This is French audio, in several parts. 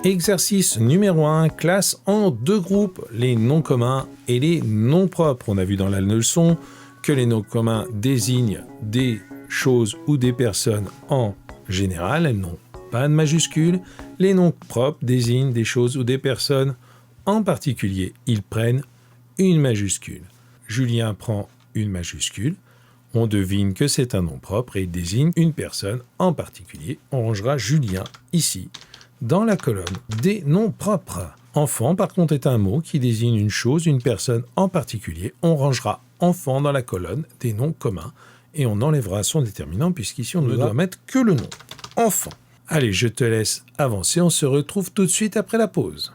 Exercice numéro 1, classe en deux groupes, les noms communs et les noms propres. On a vu dans la leçon que les noms communs désignent des choses ou des personnes en général, elles n'ont pas de majuscule. Les noms propres désignent des choses ou des personnes en particulier, ils prennent une majuscule. Julien prend une majuscule, on devine que c'est un nom propre et il désigne une personne en particulier. On rangera Julien ici, dans la colonne des noms propres. Enfant, par contre, est un mot qui désigne une chose, une personne en particulier. On rangera enfant dans la colonne des noms communs et on enlèvera son déterminant puisqu'ici on ne doit mettre que le nom. Enfant. Allez, je te laisse avancer, on se retrouve tout de suite après la pause.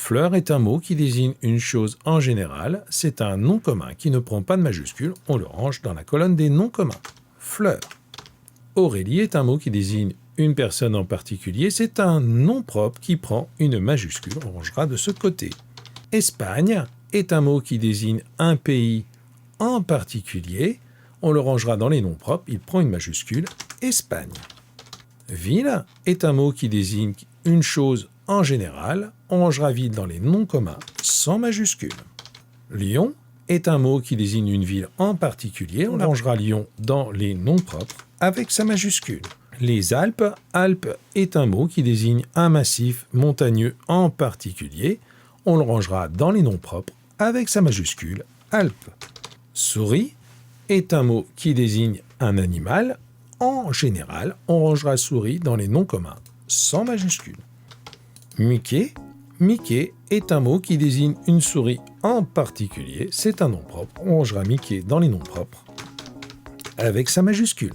Fleur est un mot qui désigne une chose en général. C'est un nom commun qui ne prend pas de majuscule. On le range dans la colonne des noms communs. Fleur. Aurélie est un mot qui désigne une personne en particulier. C'est un nom propre qui prend une majuscule. On rangera de ce côté. Espagne est un mot qui désigne un pays en particulier. On le rangera dans les noms propres. Il prend une majuscule. Espagne. Ville est un mot qui désigne une chose en général. On rangera ville dans les noms communs sans majuscule. Lyon est un mot qui désigne une ville en particulier. On rangera Lyon dans les noms propres avec sa majuscule. Les Alpes, Alpes est un mot qui désigne un massif montagneux en particulier. On le rangera dans les noms propres avec sa majuscule, Alpes. Souris est un mot qui désigne un animal. En général, on rangera souris dans les noms communs sans majuscule. Mickey est un mot qui désigne une souris en particulier. C'est un nom propre. On rangera Mickey dans les noms propres avec sa majuscule.